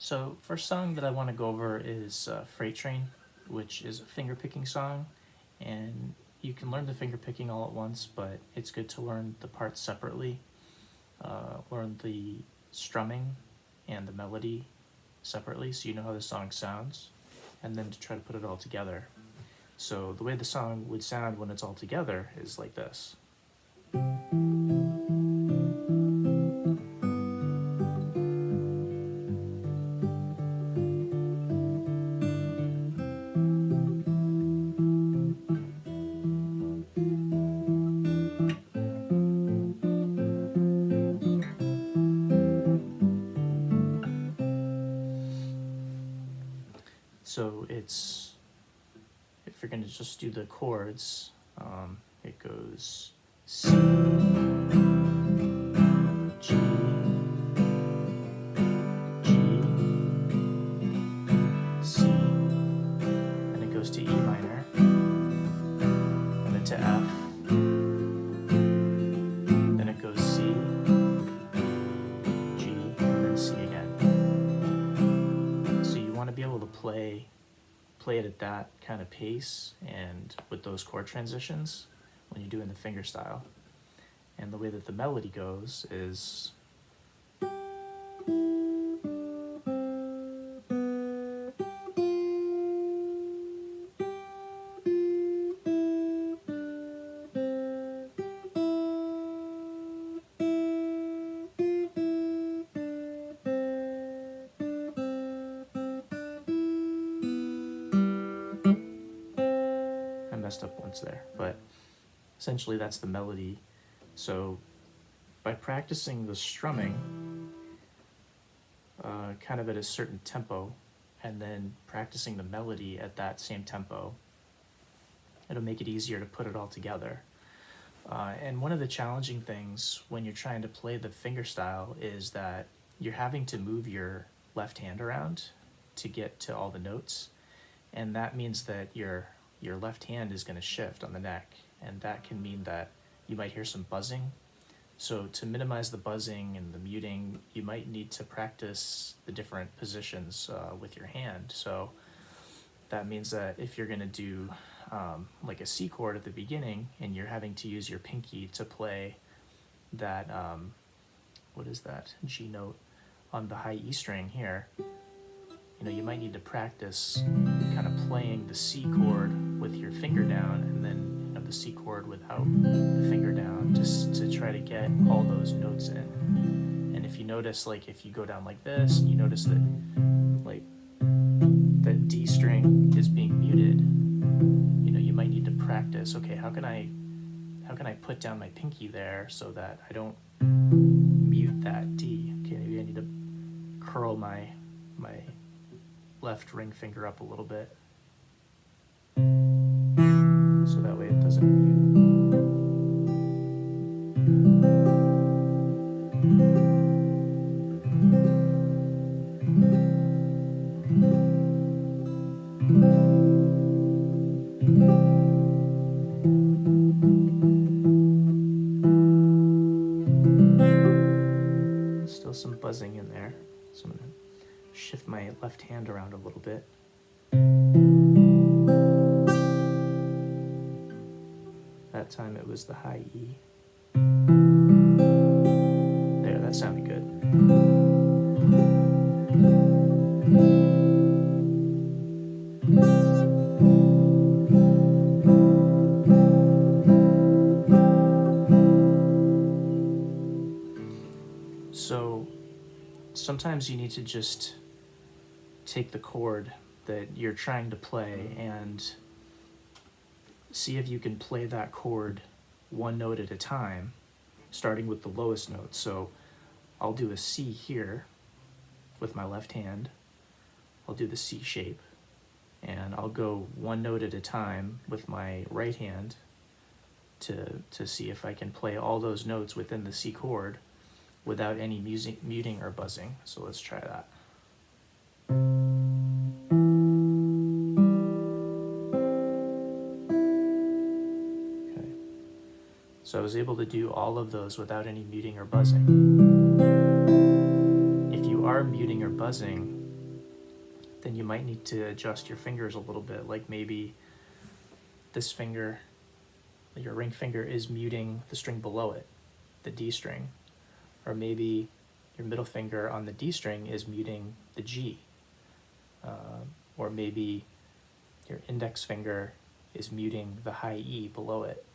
So first song that I want to go over is Freight Train, which is a finger picking song, and you can learn the finger picking all at once, but it's good to learn the parts separately, learn the strumming and the melody separately so you know how the song sounds, and then to try to put it all together. So the way the song would sound when it's all together is like this. So it's, if you're going to just do the chords, it goes C, G, G, C, then it goes to E minor, and then to F, then it goes C, G, and then C again. So you want to be able to play it at that kind of pace and with those chord transitions when you're doing the fingerstyle. And the way that the melody goes is I messed up once there, but essentially that's the melody. So by practicing the strumming kind of at a certain tempo and then practicing the melody at that same tempo, it'll make it easier to put it all together. And one of the challenging things when you're trying to play the fingerstyle is that you're having to move your left hand around to get to all the notes, and that means that your left hand is going to shift on the neck, and that can mean that you might hear some buzzing. So to minimize the buzzing and the muting, you might need to practice the different positions with your hand. So that means that if you're going to do like a C chord at the beginning and you're having to use your pinky to play that, what is that, G note on the high E string here, you might need to practice kind of playing the C chord with your finger down and then the C chord without the finger down, just to try to get all those notes in. And if you notice, like if you go down like this and you notice that like that D string is being muted, you might need to practice, okay, how can I put down my pinky there so that I don't mute that D? Okay, maybe I need to curl my left ring finger up a little bit so that way it doesn't mute. Still some buzzing in there, so I'm going to shift my left hand around a little bit. That time it was the high E. There, that sounded good. So sometimes you need to just take the chord that you're trying to play and see if you can play that chord one note at a time, starting with the lowest note. So I'll do a C here with my left hand. I'll do the C shape, and I'll go one note at a time with my right hand to see if I can play all those notes within the C chord without any muting or buzzing. So let's try that. So I was able to do all of those without any muting or buzzing. If you are muting or buzzing, then you might need to adjust your fingers a little bit. Like maybe this finger, your ring finger, is muting the string below it, the D string. Or maybe your middle finger on the D string is muting the G. Or maybe your index finger is muting the high E below it.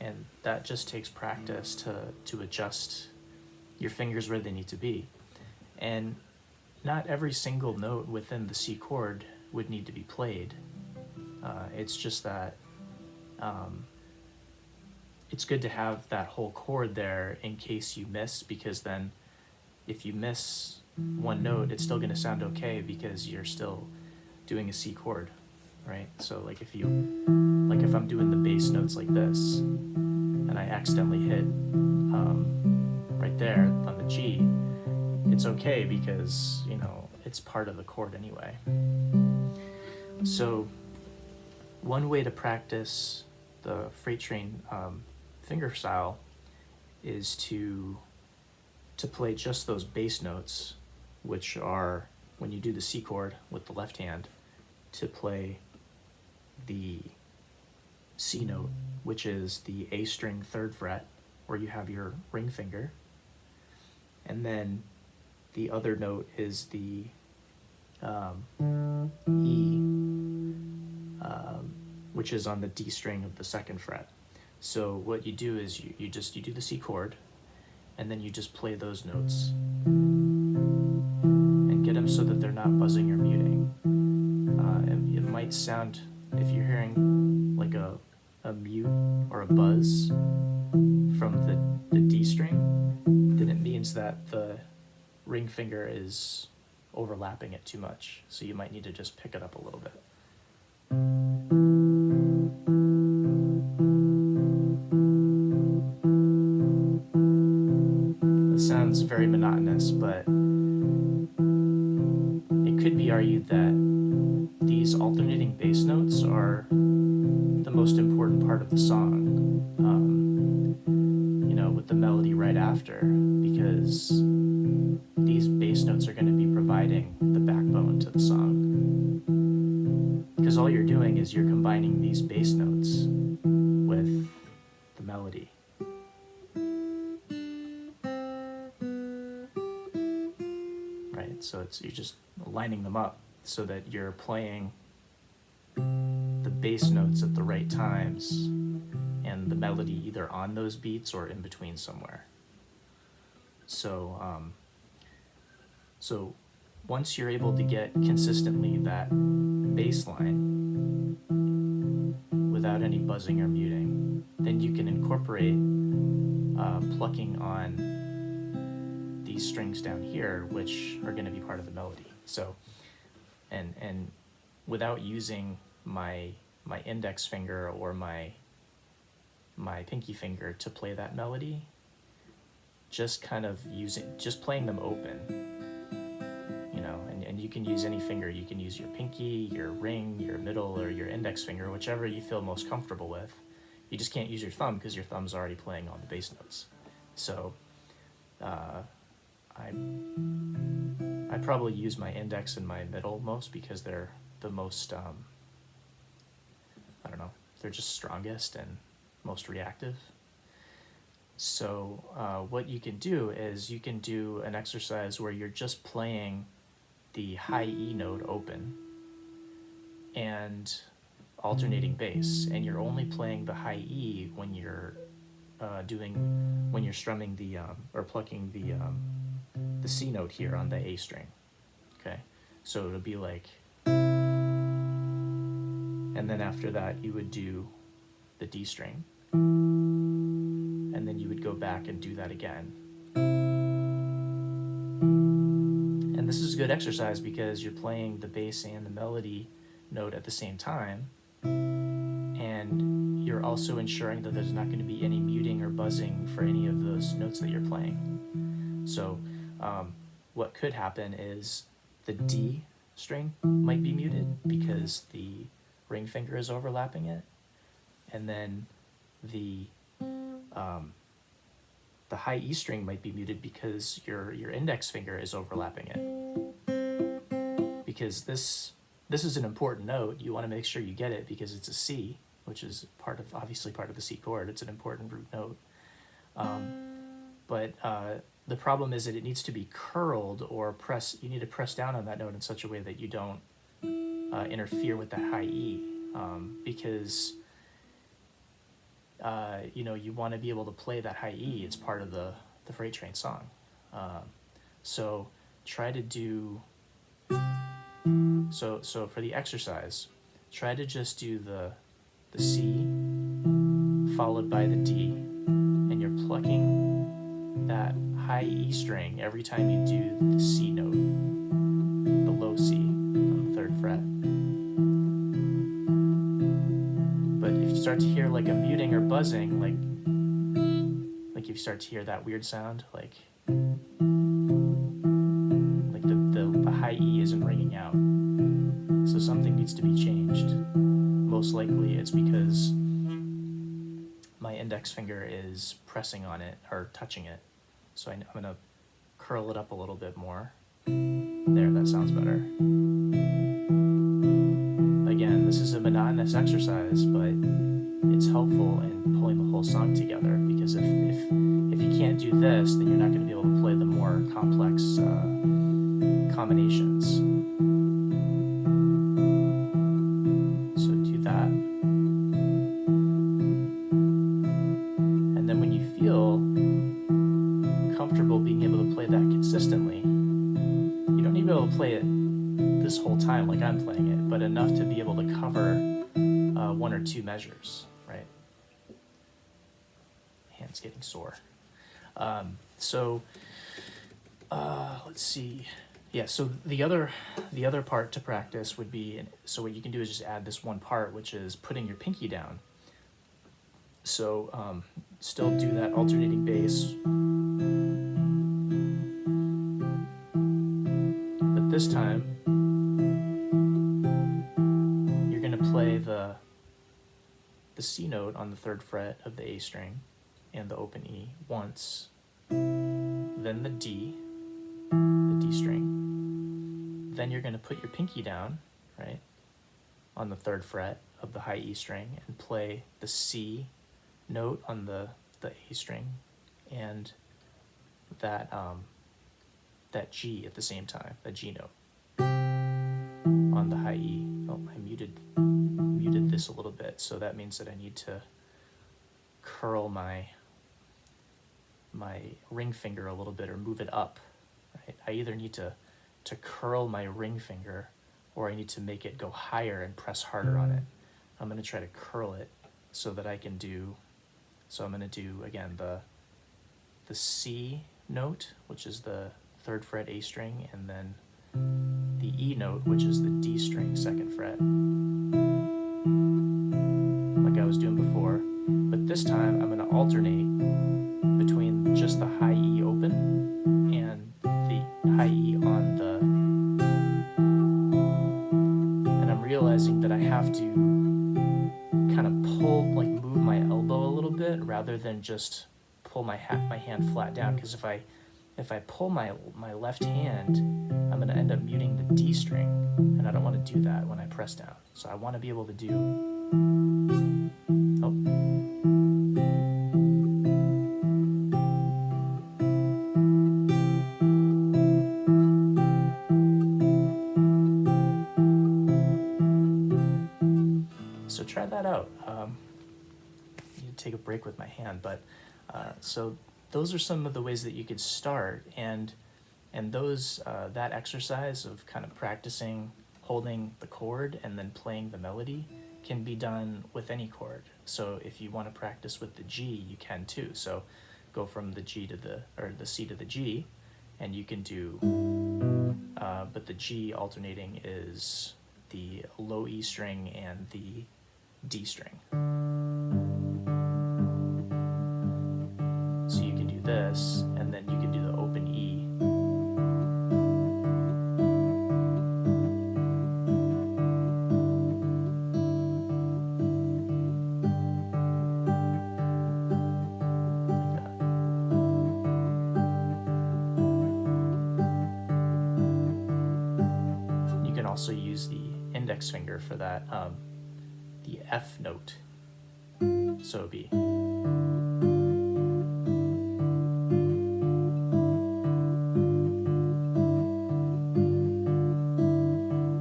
And that just takes practice to adjust your fingers where they need to be. And not every single note within the C chord would need to be played. It's just that it's good to have that whole chord there in case you miss, because then if you miss one note, it's still going to sound okay because you're still doing a C chord, right? So like if I'm doing the bass notes like this and I accidentally hit right there on the G, it's okay because, it's part of the chord anyway. So one way to practice the freight train fingerstyle is to play just those bass notes, which are, when you do the C chord with the left hand, to play the C note, which is the A string 3rd fret, where you have your ring finger, and then the other note is the E, which is on the D string of the 2nd fret. So what you do is you do the C chord, and then you just play those notes and get them so that they're not buzzing or muting. It might sound, if you're hearing like a mute or a buzz from the D string, then it means that the ring finger is overlapping it too much. So you might need to just pick it up a little bit. It sounds very monotonous, but it could be argued that these alternating bass notes are the most important part of the song, with the melody right after, because these bass notes are going to be providing the backbone to the song. Because all you're doing is you're combining these bass notes with the melody. Right? So you're just lining them up so that you're playing the bass notes at the right times and the melody either on those beats or in between somewhere. So once you're able to get consistently that bass line without any buzzing or muting, then you can incorporate plucking on these strings down here, which are going to be part of the melody. So, and without using my index finger or my pinky finger to play that melody, just playing them open, and you can use any finger. You can use your pinky, your ring, your middle, or your index finger, whichever you feel most comfortable with. You just can't use your thumb because your thumb's already playing all the bass notes. So I probably use my index and my middle most because they're the most, they're just strongest and most reactive. So what you can do is you can do an exercise where you're just playing the high E note open and alternating bass, and you're only playing the high E when you're strumming or plucking the C note here on the A string. Okay, so it'll be like, and then after that you would do the D string, and then you would go back and do that again. And this is a good exercise because you're playing the bass and the melody note at the same time, and you're also ensuring that there's not going to be any muting or buzzing for any of those notes that you're playing. So what could happen is the D string might be muted because the ring finger is overlapping it, and then the high E string might be muted because your index finger is overlapping it, because this is an important note. You want to make sure you get it because it's a C, which is obviously part of the C chord. It's an important root note. But the problem is that it needs to be curled or you need to press down on that note in such a way that you don't interfere with that high E, because you want to be able to play that high E. It's part of the freight train song. So try to do, so for the exercise, try to just do the C followed by the D, and you're plucking that high E string every time you do the C note, the low C on the 3rd fret. But if you start to hear like a muting or buzzing, like if you start to hear that weird sound, like the high E isn't ringing out, so something needs to be changed. Most likely it's because my index finger is pressing on it or touching it. So I'm gonna curl it up a little bit more. There, that sounds better. Again, this is a monotonous exercise, but it's helpful in pulling the whole song together, because if you can't do this, then you're not going to be able to play the more complex combinations. So do that. And then when you feel comfortable being able to play that consistently, you don't need to be able to play it this whole time like I'm playing it, but enough to be able to cover 1 or 2 measures, right? Hand's getting sore. Let's see. Yeah, so the other part to practice would be, so what you can do is just add this one part, which is putting your pinky down. So still do that alternating bass, but this time you're going to play the C note on the 3rd fret of the A string and the open E once, then the D string. Then you're going to put your pinky down, right, on the 3rd fret of the high E string and play the C note on the A string and that G at the same time, the G note on the high E. Oh, I muted this a little bit, so that means that I need to curl my ring finger a little bit or move it up. Right? I either need to curl my ring finger, or I need to make it go higher and press harder on it. I'm going to try to curl it so that I can do. So I'm going to do again the C note, which is the 3rd fret A string, and then the E note, which is the D string 2nd fret, like I was doing before. But this time I'm going to alternate between just the high E open and the high E on the, and I'm realizing that I have to kind of move my elbow a little bit rather than just pull my hand flat down, because if I pull my left hand, I'm going to end up muting the D string, and I don't want to do that when I press down. So I want to be able to do, so try that out. I need to take a break with my hand, but so those are some of the ways that you could start, and those that exercise of kind of practicing holding the chord and then playing the melody can be done with any chord. So if you want to practice with the G, you can too. So go from the G to the C to the G, and you can do, but the G alternating is the low E string and the D string. So you can do this, and then you can do the open E. also use the index finger for that, the F note. So it'd be.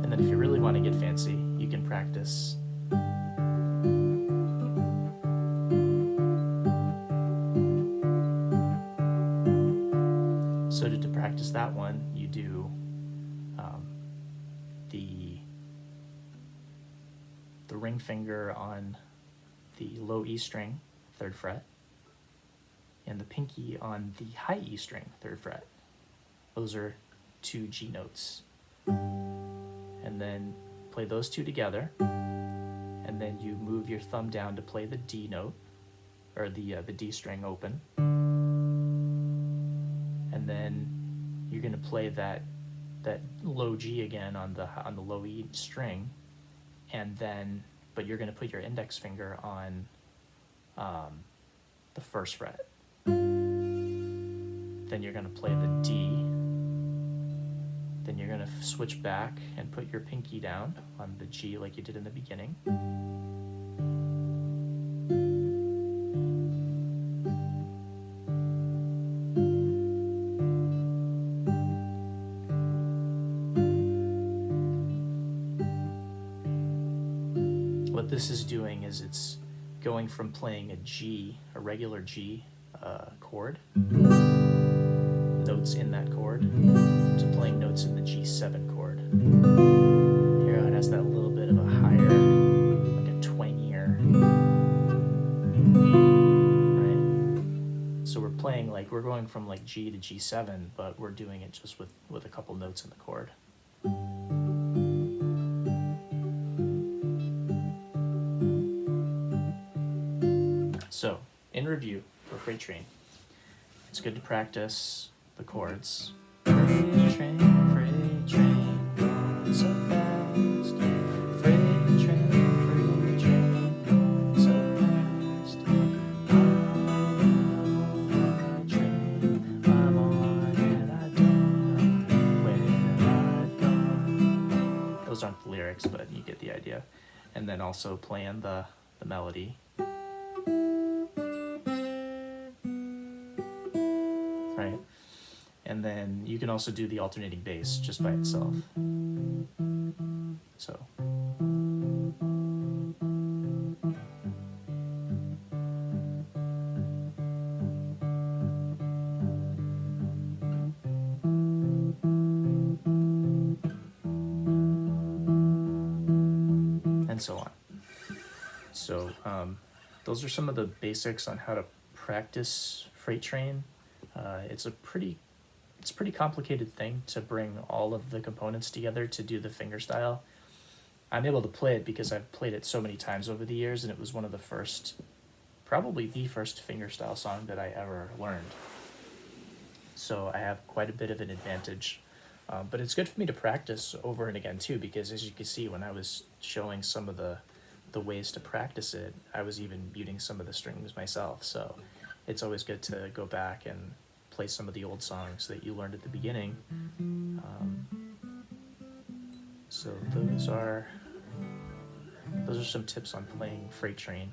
And then if you really want to get fancy, you can practice so to practice that one, you do the ring finger on the low E string, 3rd fret, and the pinky on the high E string, 3rd fret. Those are 2 G notes. And then play those 2 together, and then you move your thumb down to play the D note, or the D string open. And then you're going to play that low G again on the low E string, and then but you're going to put your index finger on the 1st fret. Then you're going to play the D. Then you're going to switch back and put your pinky down on the G like you did in the beginning. What this is doing is it's going from playing a G, a regular G chord, notes in that chord, to playing notes in the G7 chord. Here it has that little bit of a higher, like a twangier, right? So we're playing like, we're going from like G to G7, but we're doing it just with a couple notes in the chord. So, in review for Freight Train, it's good to practice the chords. Freight train, going so fast. Freight train, going so fast. I'm on and I don't know where I've gone. Those aren't the lyrics, but you get the idea. And then also playing the melody. Right? And then you can also do the alternating bass just by itself. So. And so on. So those are some of the basics on how to practice Freight Train. It's a pretty complicated thing to bring all of the components together to do the fingerstyle. I'm able to play it because I've played it so many times over the years, and it was one of the first, probably the first fingerstyle song that I ever learned. So I have quite a bit of an advantage. But it's good for me to practice over and again too, because as you can see, when I was showing some of the ways to practice it, I was even muting some of the strings myself. So it's always good to go back and play some of the old songs that you learned at the beginning. So those are some tips on playing Freight Train.